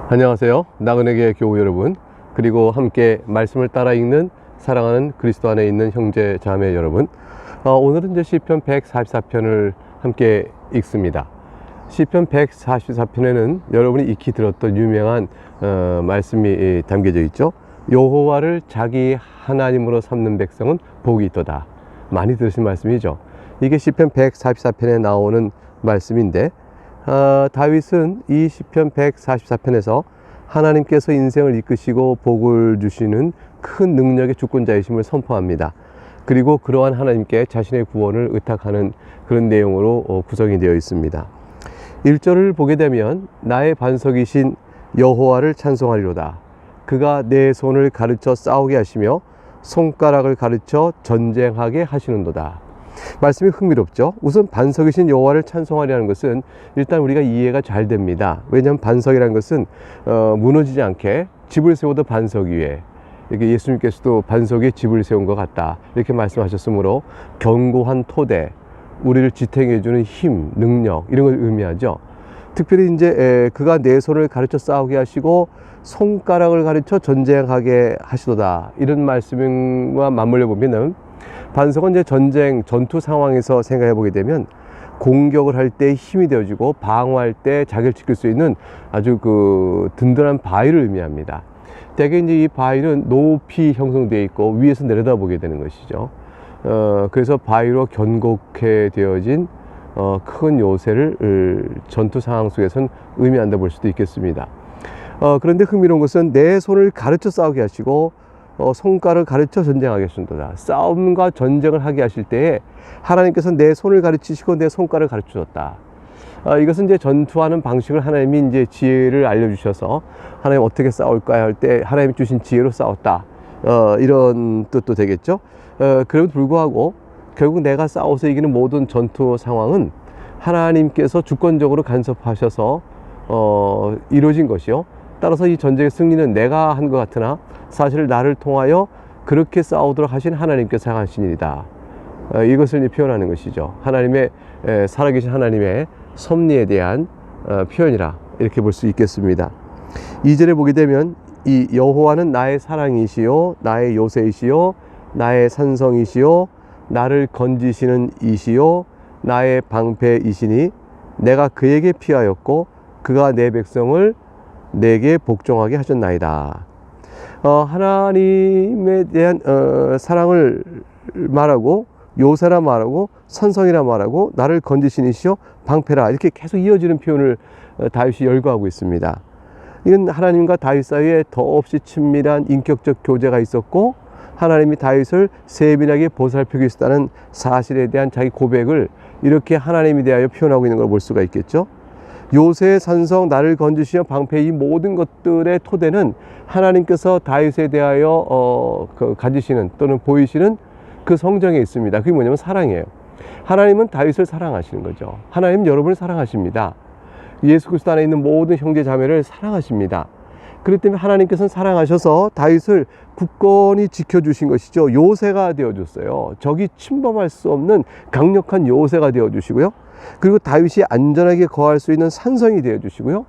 안녕하세요. 나그네계 교우 여러분, 그리고 함께 말씀을 따라 읽는 사랑하는 그리스도 안에 있는 형제 자매 여러분, 오늘은 이제 시편 144편을 함께 읽습니다. 시편 144편에는 여러분이 익히 들었던 유명한 말씀이 담겨져 있죠. 여호와를 자기 하나님으로 삼는 백성은 복이 있도다. 많이 들으신 말씀이죠. 이게 시편 144편에 나오는 말씀인데, 다윗은 이 시편 144편에서 하나님께서 인생을 이끄시고 복을 주시는 큰 능력의 주권자이심을 선포합니다. 그리고 그러한 하나님께 자신의 구원을 의탁하는 그런 내용으로 구성이 되어 있습니다. 1절을 보게 되면 나의 반석이신 여호와를 찬송하리로다. 그가 내 손을 가르쳐 싸우게 하시며 손가락을 가르쳐 전쟁하게 하시는도다. 말씀이 흥미롭죠. 우선 반석이신 여호와를 찬송하리라는 것은 일단 우리가 이해가 잘 됩니다. 왜냐하면 반석이라는 것은 무너지지 않게 집을 세워도 반석 위에, 이렇게 예수님께서도 반석 위에 집을 세운 것 같다 이렇게 말씀하셨으므로 견고한 토대, 우리를 지탱해 주는 힘, 능력, 이런 걸 의미하죠. 특별히 이제 그가 내 손을 가르쳐 싸우게 하시고 손가락을 가르쳐 전쟁하게 하시도다, 이런 말씀과 맞물려 보면은 반석은 이제 전투 상황에서 생각해 보게 되면 공격을 할 때 힘이 되어주고 방어할 때 자기를 지킬 수 있는 아주 든든한 바위를 의미합니다. 대개 이제 이 바위는 높이 형성되어 있고 위에서 내려다 보게 되는 것이죠. 그래서 바위로 견고하게 되어진 큰 요새를 전투 상황 속에서는 의미한다 볼 수도 있겠습니다. 그런데 흥미로운 것은 내 손을 가르쳐 싸우게 하시고 손가락을 가르쳐 전쟁하게 하신도다. 싸움과 전쟁을 하게 하실 때에 하나님께서 내 손을 가르치시고 내 손가락을 가르쳐 줬다. 이것은 이제 전투하는 방식을 하나님이 이제 지혜를 알려주셔서 하나님 어떻게 싸울까 할 때 하나님이 주신 지혜로 싸웠다. 이런 뜻도 되겠죠. 그럼에도 불구하고 결국 내가 싸워서 이기는 모든 전투 상황은 하나님께서 주권적으로 간섭하셔서 이루어진 것이요. 따라서 이 전쟁의 승리는 내가 한 것 같으나 사실 나를 통하여 그렇게 싸우도록 하신 하나님께서 행하신 일이다. 이것을 표현하는 것이죠. 하나님의 살아계신 하나님의 섭리에 대한 표현이라 이렇게 볼 수 있겠습니다. 2절에 보게 되면 이 여호와는 나의 사랑이시요 나의 요새이시요 나의 산성이시요 나를 건지시는 이시요 나의 방패이시니 내가 그에게 피하였고 그가 내 백성을 내게 복종하게 하셨나이다. 하나님에 대한 사랑을 말하고 요새라 말하고 산성이라 말하고 나를 건지시니시오 방패라, 이렇게 계속 이어지는 표현을 다윗이 열거하고 있습니다. 이건 하나님과 다윗 사이에 더없이 친밀한 인격적 교제가 있었고 하나님이 다윗을 세밀하게 보살피고 있었다는 사실에 대한 자기 고백을 이렇게 하나님에 대하여 표현하고 있는 걸 볼 수가 있겠죠. 요새, 산성, 나를 건지시며 방패, 이 모든 것들의 토대는 하나님께서 다윗에 대하여 가지시는 또는 보이시는 그 성정에 있습니다. 그게 뭐냐면 사랑이에요. 하나님은 다윗을 사랑하시는 거죠. 하나님은 여러분을 사랑하십니다. 예수 그리스도 안에 있는 모든 형제 자매를 사랑하십니다. 그렇기 때문에 하나님께서는 사랑하셔서 다윗을 굳건히 지켜주신 것이죠. 요새가 되어줬어요. 적이 침범할 수 없는 강력한 요새가 되어주시고요. 그리고 다윗이 안전하게 거할 수 있는 산성이 되어주시고요.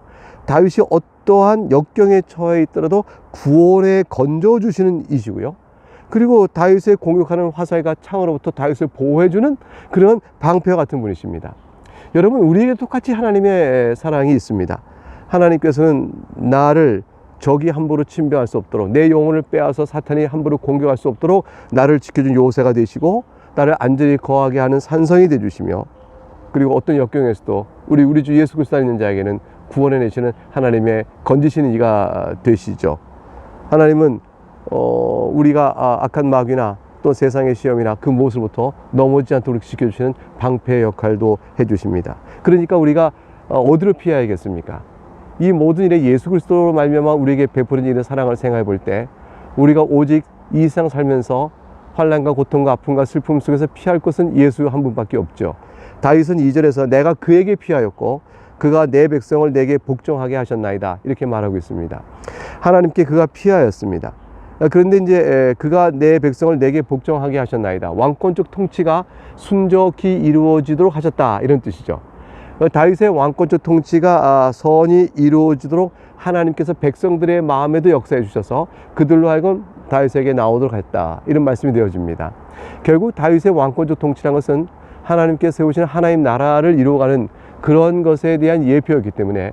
다윗이 어떠한 역경에 처해 있더라도 구원에 건져주시는 이시고요. 그리고 다윗의 공격하는 화살과 창으로부터 다윗을 보호해주는 그런 방패와 같은 분이십니다. 여러분, 우리에게 똑같이 하나님의 사랑이 있습니다. 하나님께서는 나를 적이 함부로 침범할 수 없도록, 내 영혼을 빼앗아 사탄이 함부로 공격할 수 없도록 나를 지켜준 요새가 되시고 나를 안전히 거하게 하는 산성이 되주시며, 그리고 어떤 역경에서도 우리 주 예수 그리스도 안에 있는 자에게는 구원해 내시는 하나님의 건지시는 이가 되시죠. 하나님은 우리가 악한 마귀나 또 세상의 시험이나 그 무엇으로부터 넘어지지 않도록 지켜주시는 방패 역할도 해주십니다. 그러니까 우리가 어디로 피해야겠습니까? 이 모든 일에 예수 그리스도로 말미암아 우리에게 베푸는 이런 사랑을 생각해 볼 때 우리가 오직 이 세상 살면서 환난과 고통과 아픔과 슬픔 속에서 피할 것은 예수 한 분밖에 없죠. 다윗은 2절에서 내가 그에게 피하였고 그가 내 백성을 내게 복종하게 하셨나이다, 이렇게 말하고 있습니다. 하나님께 그가 피하였습니다. 그런데 이제 그가 내 백성을 내게 복종하게 하셨나이다, 왕권적 통치가 순적히 이루어지도록 하셨다, 이런 뜻이죠. 다윗의 왕권적 통치가 선이 이루어지도록 하나님께서 백성들의 마음에도 역사해 주셔서 그들로 하여금 다윗에게 나오도록 했다, 이런 말씀이 되어집니다. 결국 다윗의 왕권적 통치란 것은 하나님께서 세우신 하나님 나라를 이루어가는 그런 것에 대한 예표였기 때문에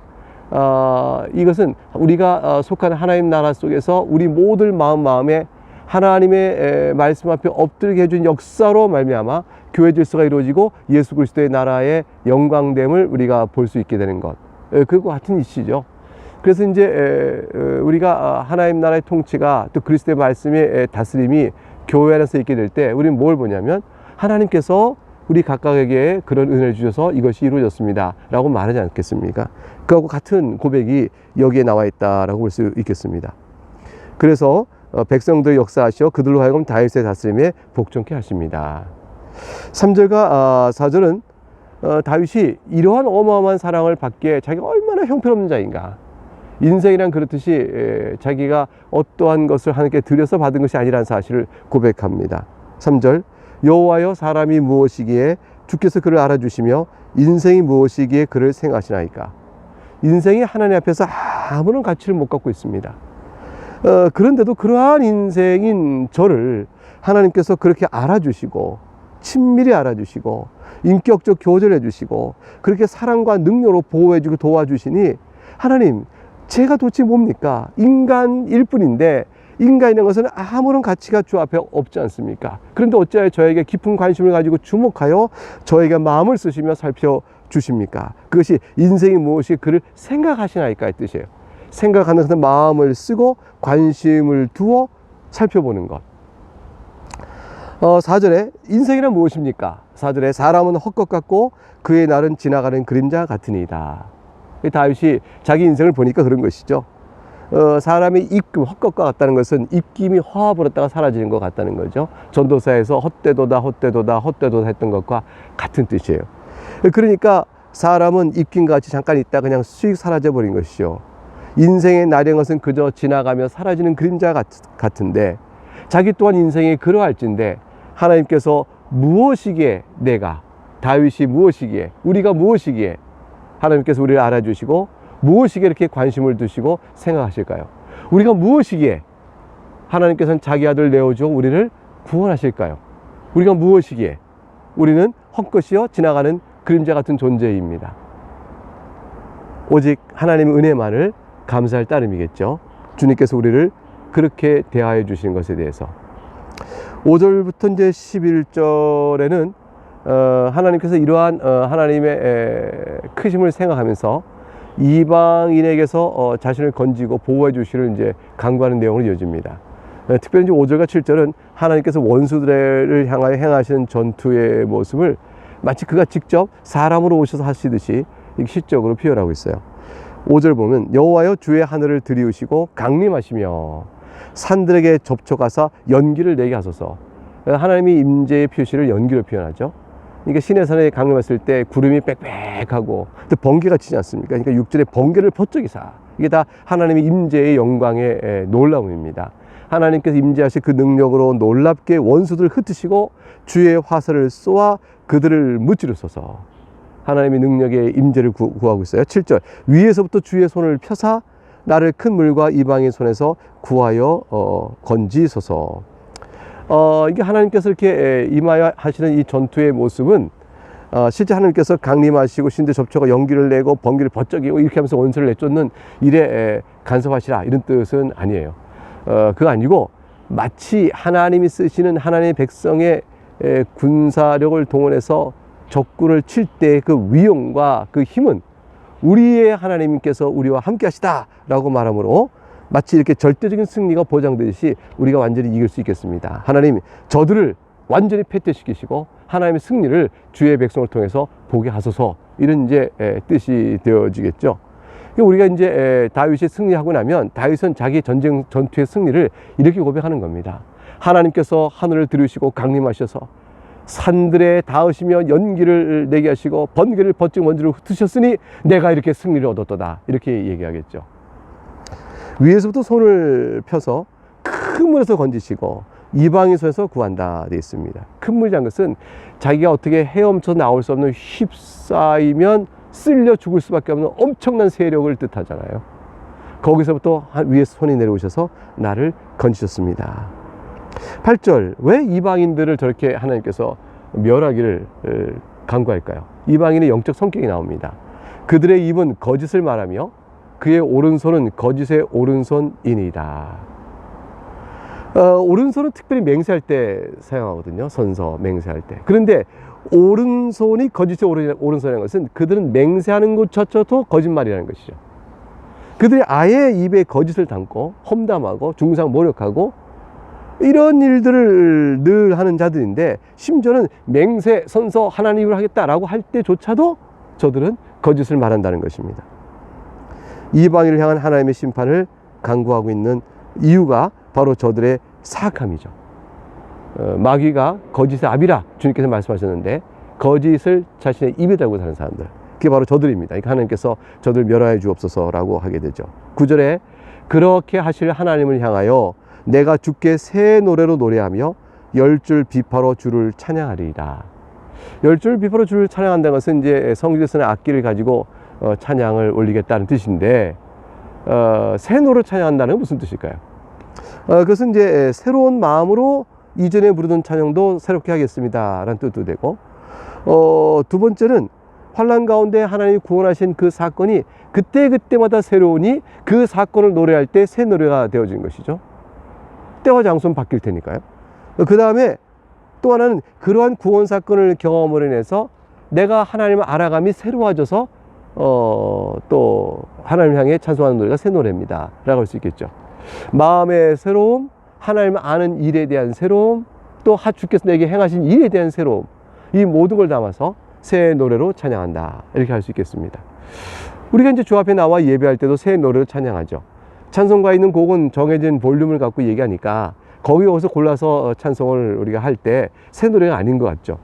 이것은 우리가 속한 하나님 나라 속에서 우리 모두 마음에 하나님의 말씀 앞에 엎드리게 해준 역사로 말미암아 교회 질서가 이루어지고 예수 그리스도의 나라의 영광됨을 우리가 볼 수 있게 되는 것, 그거 같은 이치죠. 그래서 이제 우리가 하나님 나라의 통치가 또 그리스도의 말씀의 다스림이 교회 안에서 있게 될 때 우리는 뭘 보냐면 하나님께서 우리 각각에게 그런 은혜를 주셔서 이것이 이루어졌습니다 라고 말하지 않겠습니까? 그하고 같은 고백이 여기에 나와 있다라고 볼 수 있겠습니다. 그래서 백성들의 역사하시어 그들로 하여금 다윗의 다스림에 복종케 하십니다. 3절과 4절은 다윗이 이러한 어마어마한 사랑을 받기에 자기가 얼마나 형편없는 자인가, 인생이란 그렇듯이 자기가 어떠한 것을 하나님께 드려서 받은 것이 아니라는 사실을 고백합니다. 3절, 여호와여 사람이 무엇이기에 주께서 그를 알아주시며 인생이 무엇이기에 그를 생각하시나이까. 인생이 하나님 앞에서 아무런 가치를 못 갖고 있습니다. 그런데도 그러한 인생인 저를 하나님께서 그렇게 알아주시고 친밀히 알아주시고 인격적 교제를 해주시고 그렇게 사랑과 능력으로 보호해주고 도와주시니, 하나님 제가 도대체 뭡니까? 인간일 뿐인데 인간이라는 것은 아무런 가치가 주 앞에 없지 않습니까? 그런데 어찌하여 저에게 깊은 관심을 가지고 주목하여 저에게 마음을 쓰시며 살펴주십니까? 그것이 인생이 무엇이 그를 생각하시나이까 의 뜻이에요. 생각하는 것은 마음을 쓰고 관심을 두어 살펴보는 것. 4절에 인생이란 무엇입니까? 4절에 사람은 헛것 같고 그의 날은 지나가는 그림자 같으니이다. 다윗이 자기 인생을 보니까 그런 것이죠. 사람의 입김, 헛것과 같다는 것은 입김이 화아버렸다가 사라지는 것 같다는 거죠. 전도사에서 헛되도다 헛되도다 헛되도다 했던 것과 같은 뜻이에요. 그러니까 사람은 입김과 같이 잠깐 있다 그냥 수익 사라져 버린 것이죠. 인생의 날인 것은 그저 지나가며 사라지는 그림자 같은데 자기 또한 인생이 그러할진데 하나님께서 무엇이기에 내가, 다윗이 무엇이기에, 우리가 무엇이기에 하나님께서 우리를 알아주시고 무엇이기에 이렇게 관심을 두시고 생각하실까요? 우리가 무엇이기에 하나님께서는 자기 아들 내어주어 우리를 구원하실까요? 우리가 무엇이기에 우리는 헛것이여 지나가는 그림자 같은 존재입니다. 오직 하나님의 은혜만을 감사할 따름이겠죠. 주님께서 우리를 그렇게 대하여 주시는 것에 대해서. 5절부터 이제 11절에는 하나님께서 이러한 하나님의 크심을 생각하면서 이방인에게서 자신을 건지고 보호해 주시를 이제 강구하는 내용으로 이어집니다. 특별히 이제 5절과 7절은 하나님께서 원수들을 향하여 행하시는 전투의 모습을 마치 그가 직접 사람으로 오셔서 하시듯이 시적으로 표현하고 있어요. 5절 보면 여호와여 주의 하늘을 들이우시고 강림하시며 산들에게 접촉하사 연기를 내게 하소서. 하나님이 임재의 표시를 연기로 표현하죠. 그러니까 시내산에 강림했을 때 구름이 빽빽하고 또 번개가 치지 않습니까? 그러니까 6절에 번개를 퍼뜩이사. 이게 다 하나님의 임재의 영광의 놀라움입니다. 하나님께서 임재하실 그 능력으로 놀랍게 원수들을 흩으시고 주의 화살을 쏘아 그들을 무찌르소서. 하나님의 능력의 임재를 구하고 있어요. 7절 위에서부터 주의 손을 펴사 나를 큰 물과 이방의 손에서 구하여 건지소서. 이게 하나님께서 이렇게 임하여 하시는 이 전투의 모습은 실제 하나님께서 강림하시고 신대 접촉과 연기를 내고 번개를 버쩍이고 이렇게 하면서 원수를 내쫓는 일에 간섭하시라 이런 뜻은 아니에요. 그거 아니고 마치 하나님이 쓰시는 하나님의 백성의 군사력을 동원해서 적군을 칠 때 그 위용과 그 힘은 우리의 하나님께서 우리와 함께 하시다 라고 말하므로 마치 이렇게 절대적인 승리가 보장되듯이 우리가 완전히 이길 수 있겠습니다. 하나님 저들을 완전히 패퇴시키시고 하나님의 승리를 주의 백성을 통해서 보게 하소서, 이런 이제 뜻이 되어지겠죠. 우리가 이제 다윗이 승리하고 나면 다윗은 자기 전투의 승리를 이렇게 고백하는 겁니다. 하나님께서 하늘을 들으시고 강림하셔서 산들에 닿으시며 연기를 내게 하시고 번개를 버쩍 먼지를 흩으셨으니 내가 이렇게 승리를 얻었도다, 이렇게 얘기하겠죠. 위에서부터 손을 펴서 큰 물에서 건지시고 이방인 손에서 구한다 되어 있습니다. 큰 물이라는 것은 자기가 어떻게 헤엄쳐 나올 수 없는 휩싸이면 쓸려 죽을 수밖에 없는 엄청난 세력을 뜻하잖아요. 거기서부터 위에서 손이 내려오셔서 나를 건지셨습니다. 8절, 왜 이방인들을 저렇게 하나님께서 멸하기를 간구할까요? 이방인의 영적 성격이 나옵니다. 그들의 입은 거짓을 말하며 그의 오른손은 거짓의 오른손이니이다. 오른손은 특별히 맹세할 때 사용하거든요. 선서, 맹세할 때. 그런데 오른손이 거짓의 오른손이라는 것은 그들은 맹세하는 것조차도 거짓말이라는 것이죠. 그들이 아예 입에 거짓을 담고 험담하고 중상 모략하고 이런 일들을 늘 하는 자들인데, 심지어는 맹세, 선서, 하나님을 하겠다라고 할 때조차도 저들은 거짓을 말한다는 것입니다. 이방인을 향한 하나님의 심판을 강구하고 있는 이유가 바로 저들의 사악함이죠. 마귀가 거짓의 아비라 주님께서 말씀하셨는데, 거짓을 자신의 입에 달고 사는 사람들, 그게 바로 저들입니다. 그러니까 하나님께서 저들 멸하여 주옵소서라고 하게 되죠. 9절에 그렇게 하실 하나님을 향하여 내가 주께 새 노래로 노래하며 10줄 비파로 주를 찬양하리이다. 10줄 비파로 주를 찬양한다는 것은 이제 성지에서는 악기를 가지고 찬양을 올리겠다는 뜻인데, 새 노래로 찬양한다는 건 무슨 뜻일까요? 그것은 이제 새로운 마음으로 이전에 부르던 찬양도 새롭게 하겠습니다 라는 뜻도 되고, 두 번째는 환난 가운데 하나님이 구원하신 그 사건이 그때그때마다 새로우니 그 사건을 노래할 때 새 노래가 되어진 것이죠. 때와 장소는 바뀔 테니까요. 그 다음에 또 하나는 그러한 구원 사건을 경험으로 인해서 내가 하나님을 알아감이 새로워져서 또 하나님을 향해 찬송하는 노래가 새 노래입니다 라고 할 수 있겠죠. 마음의 새로움, 하나님을 아는 일에 대한 새로움, 또 주께서 내게 행하신 일에 대한 새로움, 이 모든 걸 담아서 새 노래로 찬양한다, 이렇게 할 수 있겠습니다. 우리가 이제 주 앞에 나와 예배할 때도 새 노래로 찬양하죠. 찬송가에 있는 곡은 정해진 볼륨을 갖고 얘기하니까 거기서 골라서 찬송을 우리가 할 때 새 노래가 아닌 것 같죠.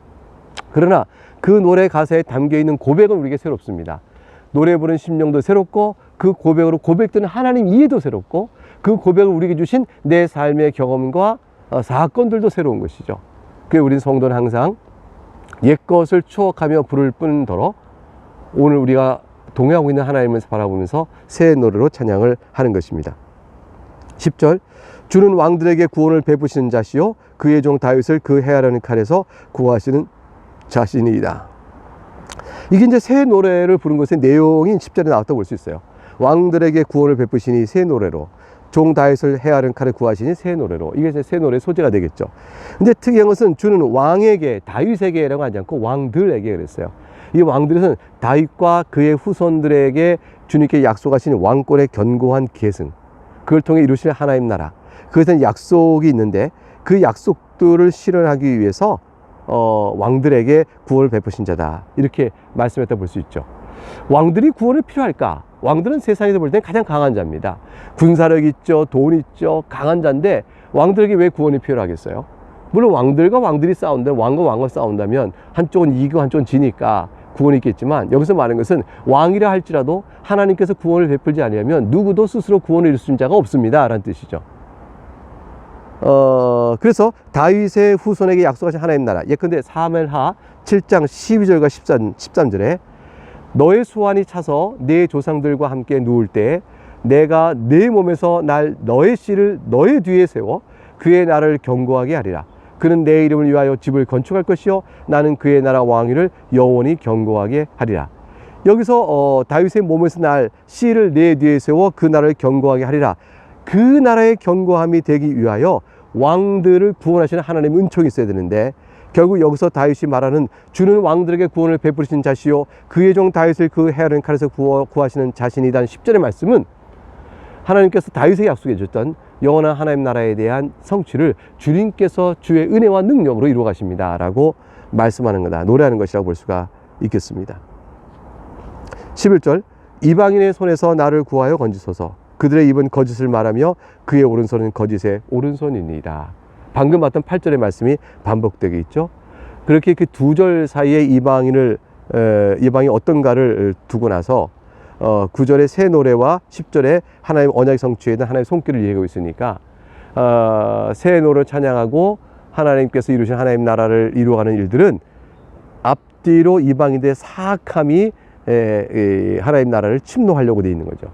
그러나 그 노래 가사에 담겨있는 고백은 우리에게 새롭습니다. 노래 부르는 심령도 새롭고, 그 고백으로 고백되는 하나님 이해도 새롭고, 그 고백을 우리에게 주신 내 삶의 경험과 사건들도 새로운 것이죠. 그래서 우리 성도는 항상 옛것을 추억하며 부를 뿐더러 오늘 우리가 동행하고 있는 하나님을 바라보면서 새 노래로 찬양을 하는 것입니다. 10절, 주는 왕들에게 구원을 베푸시는 자시요 그의 종 다윗을 그 해하려는 칼에서 구하시는 자신이다. 이게 이제 새 노래를 부른 것의 내용이 10절에 나왔다고 볼 수 있어요. 왕들에게 구원을 베푸시니 새 노래로, 종 다윗을 해하려는 칼을 구하시니 새 노래로. 이게 이제 새 노래의 소재가 되겠죠. 근데 특이한 것은 주는 왕에게, 다윗에게라고 하지 않고 왕들에게 그랬어요. 이 왕들은 다윗과 그의 후손들에게 주님께 약속하신 왕권의 견고한 계승, 그걸 통해 이루실 하나님 나라, 그것은 약속이 있는데 그 약속들을 실현하기 위해서 왕들에게 구원을 베푸신 자다, 이렇게 말씀했다 볼 수 있죠. 왕들이 구원이 필요할까? 왕들은 세상에서 볼 땐 가장 강한 자입니다. 군사력 있죠, 돈 있죠, 강한 자인데 왕들에게 왜 구원이 필요하겠어요? 물론 왕들과 왕들이 싸운다면, 왕과 왕과 싸운다면 한쪽은 이기고 한쪽은 지니까 구원이 있겠지만, 여기서 말하는 것은 왕이라 할지라도 하나님께서 구원을 베풀지 않으면 누구도 스스로 구원을 이룰 수 있는 자가 없습니다 라는 뜻이죠. 그래서 다윗의 후손에게 약속하신 하나님 나라, 예컨대 사무엘하 7장 12절과 13절에 너의 수완이 차서 내 조상들과 함께 누울 때 내가 내 몸에서 너의 씨를 너의 뒤에 세워 그의 나라를 견고하게 하리라. 그는 내 이름을 위하여 집을 건축할 것이요 나는 그의 나라 왕위를 영원히 견고하게 하리라. 여기서 다윗의 몸에서 날 씨를 내 뒤에 세워 그 나라를 견고하게 하리라. 그 나라의 견고함이 되기 위하여 왕들을 구원하시는 하나님의 은총이 있어야 되는데, 결국 여기서 다윗이 말하는 주는 왕들에게 구원을 베푸신 자시요 그의 종 다윗을 그 해하려는 칼에서 구하시는 자신이라는 10절의 말씀은 하나님께서 다윗에게 약속해 줬던 영원한 하나님 나라에 대한 성취를 주님께서 주의 은혜와 능력으로 이루어 가십니다 라고 말씀하는 거다, 노래하는 것이라고 볼 수가 있겠습니다. 11절, 이방인의 손에서 나를 구하여 건지소서. 그들의 입은 거짓을 말하며 그의 오른손은 거짓의 오른손이니이다. 방금 봤던 8절의 말씀이 반복되게 있죠. 그렇게 그 두 절 사이에 이방이 어떤가를 두고 나서 9절의 새 노래와 10절에 하나님 언약의 성취에 대한 하나님의 손길을 얘기하고 있으니까 새 노래를 찬양하고 하나님께서 이루신 하나님 나라를 이루어가는 일들은 앞뒤로 이방인들의 사악함이 하나님 나라를 침노하려고 돼 있는 거죠.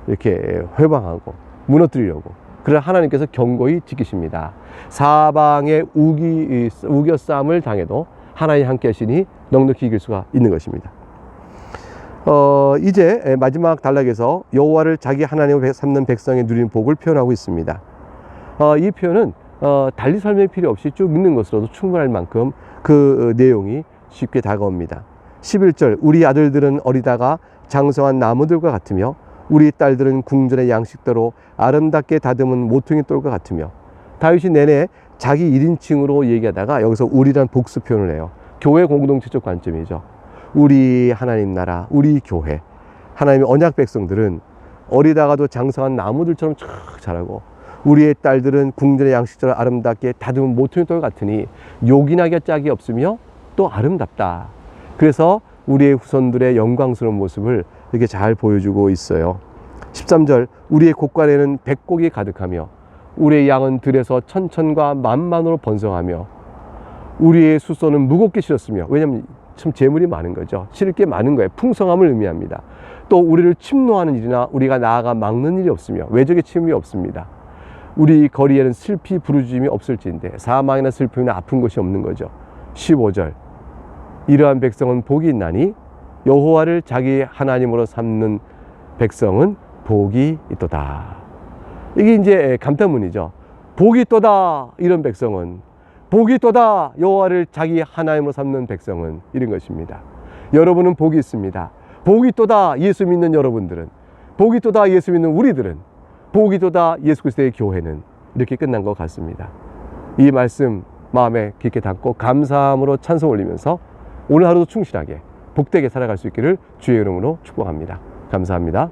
이렇게 회방하고 무너뜨리려고. 그러나 하나님께서 견고히 지키십니다. 사방에 우겨싸움을 당해도 하나님 함께 하시니 넉넉히 이길 수가 있는 것입니다. 이제 마지막 단락에서 여호와를 자기 하나님으로 삼는 백성의 누리는 복을 표현하고 있습니다. 이 표현은 달리 설명이 필요 없이 쭉 읽는 것으로도 충분할 만큼 그 내용이 쉽게 다가옵니다. 11절, 우리 아들들은 어리다가 장성한 나무들과 같으며 우리 딸들은 궁전의 양식대로 아름답게 다듬은 모퉁이 돌과 같으며. 다윗이 내내 자기 1인칭으로 얘기하다가 여기서 우리란 복수 표현을 해요. 교회 공동체적 관점이죠. 우리 하나님 나라, 우리 교회, 하나님의 언약 백성들은 어리다가도 장성한 나무들처럼 쫙 자라고, 우리의 딸들은 궁전의 양식처럼 아름답게 다듬은 모퉁이 돌 같으니 요긴하게 짝이 없으며 또 아름답다. 그래서 우리의 후손들의 영광스러운 모습을 이렇게 잘 보여주고 있어요. 13절, 우리의 곳간에는 백곡이 가득하며 우리의 양은 들에서 천천과 만만으로 번성하며 우리의 수소는 무겁게 실었으며. 왜냐하면 참 재물이 많은 거죠. 실을 게 많은 거예요. 풍성함을 의미합니다. 또 우리를 침노하는 일이나 우리가 나아가 막는 일이 없으며. 외적의 침입이 없습니다. 우리 거리에는 슬피 부르짖음이 없을진데. 사망이나 슬픔이나 아픈 것이 없는 거죠. 15절, 이러한 백성은 복이 있나니 여호와를 자기 하나님으로 삼는 백성은 복이 있도다. 이게 이제 감탄문이죠. 복이 있도다, 이런 백성은. 복이 있도다, 여호와를 자기 하나님으로 삼는 백성은. 이런 것입니다. 여러분은 복이 있습니다. 복이 있도다, 예수 믿는 여러분들은. 복이 있도다, 예수 믿는 우리들은. 복이 있도다, 예수 그리스도의 교회는. 이렇게 끝난 것 같습니다. 이 말씀 마음에 깊게 담고 감사함으로 찬송 올리면서 오늘 하루도 충실하게 복되게 살아갈 수 있기를 주의 이름으로 축복합니다. 감사합니다.